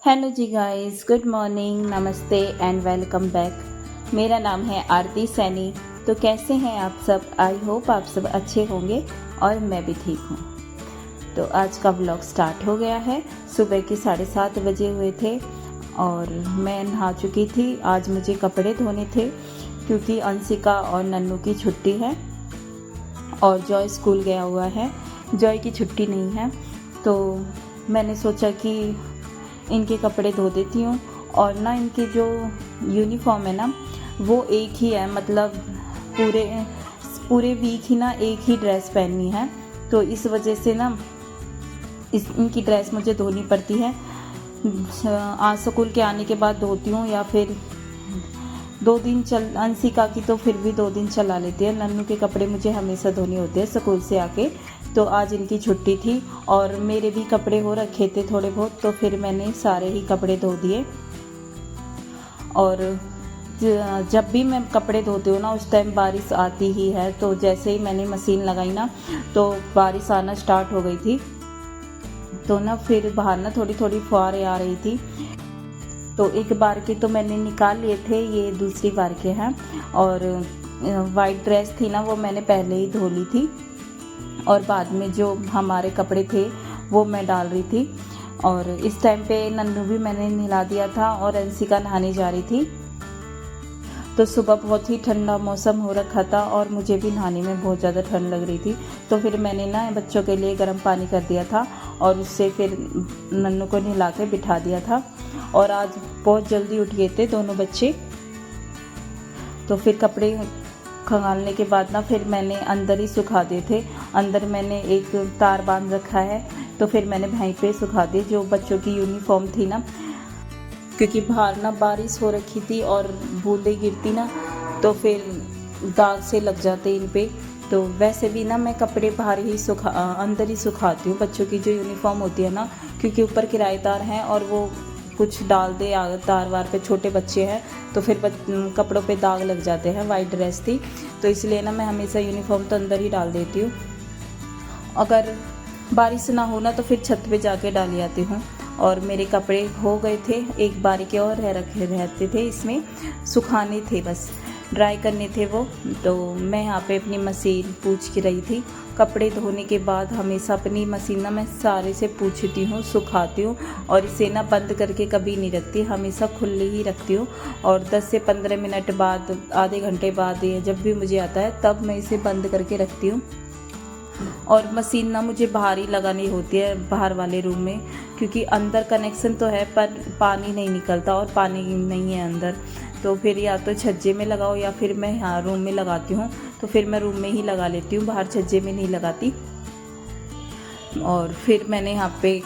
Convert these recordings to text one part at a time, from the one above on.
Hello जी guys, good morning, नमस्ते and welcome back. मेरा नाम है आरती सैनी। तो कैसे हैं आप सब? आई होप आप सब अच्छे होंगे और मैं भी ठीक हूँ। तो आज का व्लॉग स्टार्ट हो गया है। सुबह के 7:30 बजे हुए थे और मैं नहा चुकी थी। आज मुझे कपड़े धोने थे क्योंकि अंशिका और नन्नू की छुट्टी है और जॉय स्कूल गया हुआ है। जॉय की छुट्टी नहीं है, तो मैंने सोचा कि इनके कपड़े धो देती हूँ। और ना इनके जो यूनिफॉर्म है ना वो एक ही है, मतलब पूरे पूरे वीक ही ना एक ही ड्रेस पहननी है। तो इस वजह से ना इनकी ड्रेस मुझे धोनी पड़ती है। आज स्कूल के आने के बाद धोती हूँ या फिर 2 दिन अंशिका की तो फिर भी 2 दिन चला लेती है। नन्नू के कपड़े मुझे हमेशा धोने होते हैं स्कूल से आके। तो आज इनकी छुट्टी थी और मेरे भी कपड़े हो रखे थे थोड़े बहुत, तो फिर मैंने सारे ही कपड़े धो दिए। और जब भी मैं कपड़े धोती हूँ ना उस टाइम बारिश आती ही है। तो जैसे ही मैंने मशीन लगाई ना तो बारिश आना स्टार्ट हो गई थी। तो ना फिर बाहर ना थोड़ी थोड़ी फुहारें आ रही थी। तो एक बार के तो मैंने निकाल लिए थे, ये दूसरी बार के हैं। और वाइट ड्रेस थी ना वो मैंने पहले ही धो ली थी और बाद में जो हमारे कपड़े थे वो मैं डाल रही थी। और इस टाइम पे नन्नू भी मैंने नहला दिया था और अंशिका नहाने जा रही थी। तो सुबह बहुत ही ठंडा मौसम हो रखा था और मुझे भी नहाने में बहुत ज़्यादा ठंड लग रही थी। तो फिर मैंने ना बच्चों के लिए गर्म पानी कर दिया था और उससे फिर नन्नू को नहला के बिठा दिया था। और आज बहुत जल्दी उठ गए थे दोनों बच्चे। तो फिर कपड़े खंगालने के बाद ना फिर मैंने अंदर ही सुखा दिए थे। अंदर मैंने एक तार बांध रखा है, तो फिर मैंने वहीं पे सुखा दिए जो बच्चों की यूनिफॉर्म थी ना, क्योंकि बाहर ना बारिश हो रखी थी और बूंदें गिरती ना तो फिर दाग से लग जाते इन पे। तो वैसे भी ना मैं कपड़े बाहर ही अंदर ही सुखाती हूँ बच्चों की जो यूनिफॉर्म होती है ना, क्योंकि ऊपर किराएदार हैं और वो कुछ डाल दे तार वार पे, छोटे बच्चे हैं तो फिर कपड़ों पे दाग लग जाते हैं। वाइट ड्रेस थी तो इसलिए ना मैं हमेशा यूनिफॉर्म तो अंदर ही डाल देती हूँ। अगर बारिश ना हो ना तो फिर छत पे जाके डाल आती हूँ। और मेरे कपड़े हो गए थे, एक बारी के और रहते थे, इसमें सुखाने थे, बस ड्राई करने थे वो। तो मैं यहाँ पे अपनी मशीन पूछ रही थी। कपड़े धोने के बाद हमेशा अपनी मशीन ना मैं सारे से पूछती हूँ, सुखाती हूँ और इसे ना बंद करके कभी नहीं रखती, हमेशा खुले ही रखती हूँ। और 10 से 15 मिनट बाद, आधे घंटे बाद या जब भी मुझे आता है तब मैं इसे बंद करके रखती हूँ। और मशीन ना मुझे बाहर ही लगानी होती है, बाहर वाले रूम में, क्योंकि अंदर कनेक्शन तो है पर पानी नहीं निकलता और पानी नहीं है अंदर। तो फिर या तो छज्जे में लगाओ या फिर मैं यहाँ रूम में लगाती हूँ। तो फिर मैं रूम में ही लगा लेती हूँ, बाहर छज्जे में नहीं लगाती। और फिर मैंने यहाँ पे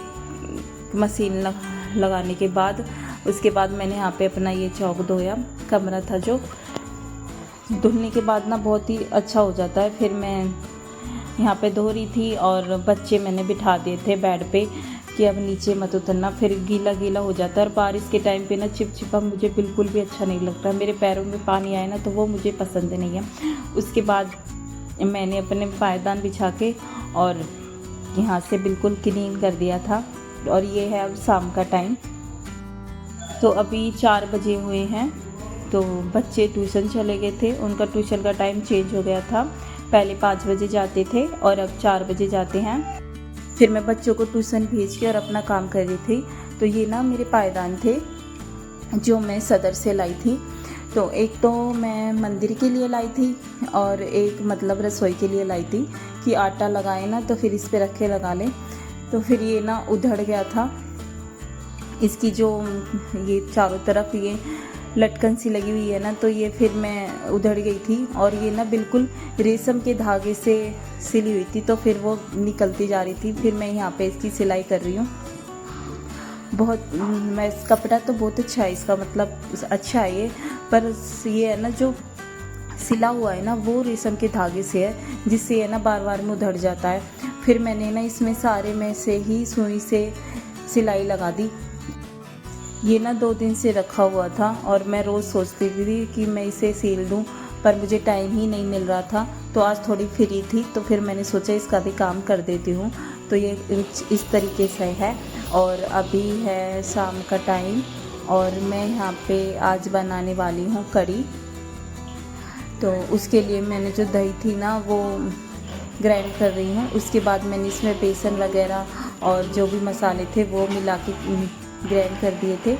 मशीन लगाने के बाद उसके बाद मैंने यहाँ पे अपना ये चौक धोया, कमरा था जो। धुलने के बाद ना बहुत ही अच्छा हो जाता है। फिर मैं यहाँ पे धो रही थी और बच्चे मैंने बिठा दिए थे बेड पे कि अब नीचे मत उतरना, फिर गीला गीला हो जाता है। और बारिश के टाइम पे ना चिपचिपा मुझे बिल्कुल भी अच्छा नहीं लगता, मेरे पैरों में पानी आए ना तो वो मुझे पसंद नहीं है। उसके बाद मैंने अपने पायदान बिछा के और यहाँ से बिल्कुल क्लीन कर दिया था। और ये है अब शाम का टाइम। तो अभी 4 बजे हुए हैं। तो बच्चे ट्यूशन चले गए थे, उनका ट्यूशन का टाइम चेंज हो गया था। पहले 5 बजे जाते थे और अब 4 बजे जाते हैं। फिर मैं बच्चों को ट्यूशन भेज के और अपना काम कर रही थी। तो ये ना मेरे पायदान थे जो मैं सदर से लाई थी। तो एक तो मैं मंदिर के लिए लाई थी और एक मतलब रसोई के लिए लाई थी कि आटा लगाए ना तो फिर इस पे रख के लगा लें। तो फिर ये ना उधड़ गया था, इसकी जो ये चारों तरफ ये लटकन सी लगी हुई है ना, तो ये फिर मैं उधड़ गई थी। और ये ना बिल्कुल रेशम के धागे से सिली हुई थी, तो फिर वो निकलती जा रही थी। फिर मैं यहाँ पे इसकी सिलाई कर रही हूँ। मैं कपड़ा तो बहुत अच्छा है, इसका मतलब अच्छा है ये, पर ये है ना जो सिला हुआ है ना वो रेशम के धागे से है, जिससे है ना बार बार में उधड़ जाता है। फिर मैंने ना इसमें सारे में से ही सुई से सिलाई लगा दी। ये ना 2 दिन से रखा हुआ था और मैं रोज़ सोचती थी कि मैं इसे सील दूं, पर मुझे टाइम ही नहीं मिल रहा था। तो आज थोड़ी फ्री थी तो फिर मैंने सोचा इसका भी काम कर देती हूँ। तो ये इस तरीके से है और अभी है शाम का टाइम और मैं यहाँ पे आज बनाने वाली हूँ कढ़ी। तो उसके लिए मैंने जो दही थी ना वो ग्राइंड कर रही हूँ। उसके बाद मैंने इसमें बेसन वगैरह और जो भी मसाले थे वो मिला के ग्राइंड कर दिए थे।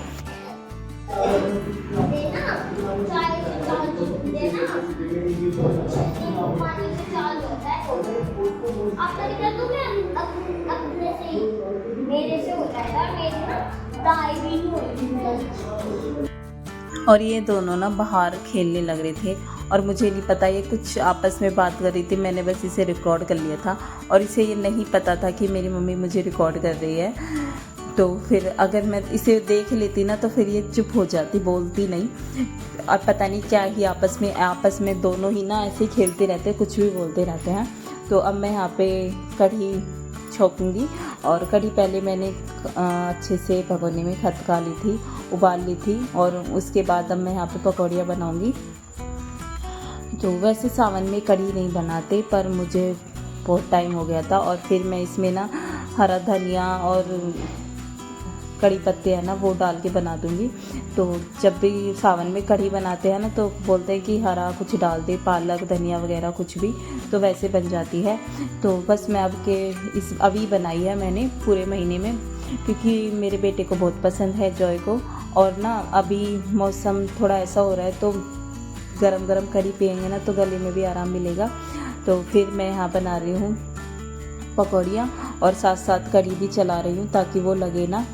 और ये दोनों ना बाहर खेलने लग रहे थे और मुझे नहीं पता ये कुछ आपस में बात कर रही थी। मैंने बस इसे रिकॉर्ड कर लिया था और इसे ये नहीं पता था कि मेरी मम्मी मुझे रिकॉर्ड कर रही है। तो फिर अगर मैं इसे देख लेती ना तो फिर ये चुप हो जाती, बोलती नहीं। अब पता नहीं क्या ही आपस में दोनों ही ना ऐसे खेलते रहते, कुछ भी बोलते रहते हैं। तो अब मैं यहाँ पे कढ़ी छोंकूंगी और कढ़ी पहले मैंने अच्छे से भगोने में खदका ली थी, उबाल ली थी और उसके बाद अब मैं यहाँ पे पकौड़ियाँ बनाऊंगी। तो वैसे सावन में कढ़ी नहीं बनाते पर मुझे बहुत टाइम हो गया था और फिर मैं इसमें ना हरा धनिया और कड़ी पत्ते है ना वो डाल के बना दूँगी। तो जब भी सावन में कढ़ी बनाते हैं ना तो बोलते हैं कि हरा कुछ डाल दे, पालक धनिया वगैरह कुछ भी, तो वैसे बन जाती है। तो बस मैं अभी बनाई है मैंने पूरे महीने में, क्योंकि मेरे बेटे को बहुत पसंद है जॉय को। और ना अभी मौसम थोड़ा ऐसा हो रहा है तो गरम गरम कढ़ी पियेंगे ना तो गले में भी आराम मिलेगा। तो फिर मैं यहाँ बना रही हूँ पकौड़ियाँ और साथ साथ कढ़ी भी चला रही हूँ ताकि वो लगे ना।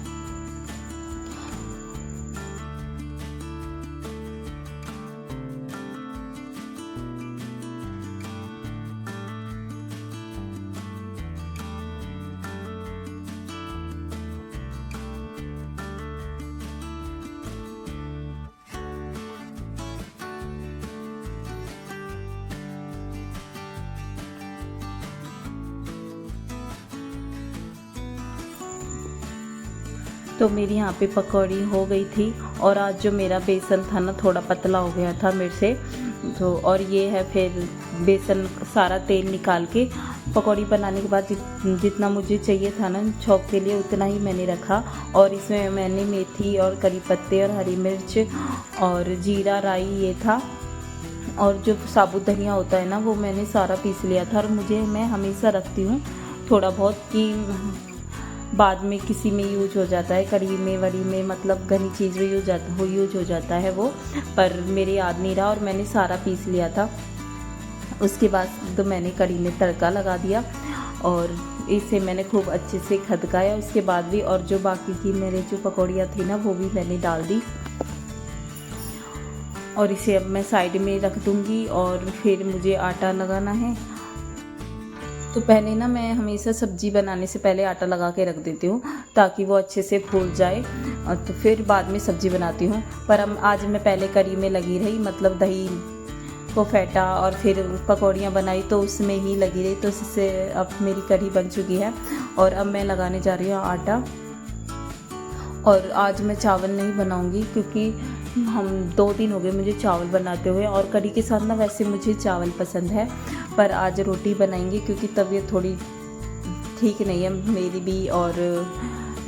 तो मेरी यहाँ पे पकौड़ी हो गई थी और आज जो मेरा बेसन था ना थोड़ा पतला हो गया था मेरे से। तो और ये है फिर बेसन सारा तेल निकाल के पकौड़ी बनाने के बाद जितना मुझे चाहिए था ना छौंक के लिए उतना ही मैंने रखा। और इसमें मैंने मेथी और करी पत्ते और हरी मिर्च और जीरा राई ये था और जो साबुत धनिया होता है ना वो मैंने सारा पीस लिया था। और मैं हमेशा रखती हूँ थोड़ा बहुत कि बाद में किसी में यूज हो जाता है, कढ़ी में वड़ी में, मतलब घनी चीज़ में यूज हो जाता है वो, पर मेरे याद नहीं रहा और मैंने सारा पीस लिया था। उसके बाद तो मैंने कढ़ी में तड़का लगा दिया और इसे मैंने खूब अच्छे से खदकाया उसके बाद भी। और जो बाकी की मेरे जो पकौड़ियाँ थी ना वो भी मैंने डाल दी और इसे अब मैं साइड में रख दूँगी। और फिर मुझे आटा लगाना है। तो पहले ना मैं हमेशा सब्ज़ी बनाने से पहले आटा लगा के रख देती हूँ ताकि वो अच्छे से फूल जाए और तो फिर बाद में सब्ज़ी बनाती हूँ। पर अब आज मैं पहले कढ़ी में लगी रही, मतलब दही को फेंटा और फिर पकौड़ियाँ बनाई तो उसमें ही लगी रही। तो इससे अब मेरी कढ़ी बन चुकी है और अब मैं लगाने जा रही हूँ आटा। और आज मैं चावल नहीं बनाऊँगी क्योंकि हम 2 दिन हो गए मुझे चावल बनाते हुए और कढ़ी के साथ ना वैसे मुझे चावल पसंद है, पर आज रोटी बनाएंगे क्योंकि तबीयत थोड़ी ठीक नहीं है मेरी भी। और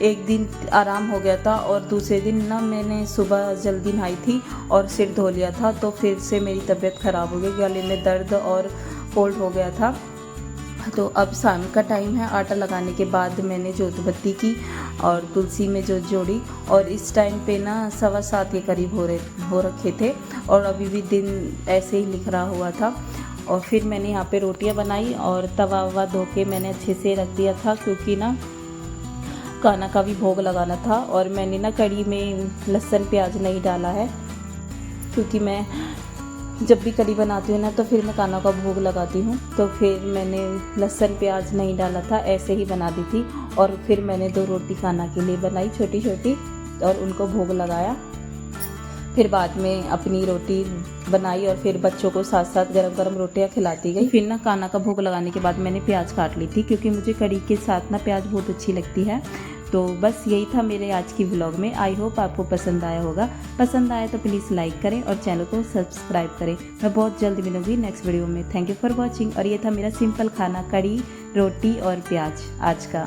एक दिन आराम हो गया था और दूसरे दिन ना मैंने सुबह जल्दी नहाई थी और सिर धो लिया था तो फिर से मेरी तबीयत ख़राब हो गई, गले में दर्द और कोल्ड हो गया था। तो अब शाम का टाइम है। आटा लगाने के बाद मैंने जोत बत्ती की और तुलसी में जोत जोड़ी और इस टाइम पे ना 7:15 के करीब हो रखे थे और अभी भी दिन ऐसे ही लिख रहा हुआ था। और फिर मैंने यहाँ पे रोटियाँ बनाई और तवा ववा धो के मैंने अच्छे से रख दिया था क्योंकि ना कान्हा का भी भोग लगाना था। और मैंने ना कढ़ी में लहसुन प्याज नहीं डाला है क्योंकि मैं जब भी कढ़ी बनाती हूँ ना तो फिर मैं कान्हा का भोग लगाती हूँ, तो फिर मैंने लहसुन प्याज नहीं डाला था, ऐसे ही बना दी थी। और फिर मैंने 2 रोटी कान्हा के लिए बनाई छोटी छोटी और उनको भोग लगाया। फिर बाद में अपनी रोटी बनाई और फिर बच्चों को साथ साथ गरम गरम रोटियां खिलाती गई। फिर ना कान्हा का भोग लगाने के बाद मैंने प्याज काट ली थी क्योंकि मुझे कढ़ी के साथ ना प्याज बहुत अच्छी लगती है। तो बस यही था मेरे आज की व्लॉग में। आई होप आपको पसंद आया होगा। पसंद आया तो प्लीज़ लाइक करें और चैनल को सब्सक्राइब करें। मैं बहुत जल्द मिलूंगी नेक्स्ट वीडियो में। Thank you for watching. और ये था मेरा सिंपल खाना, कढ़ी रोटी और प्याज आज का।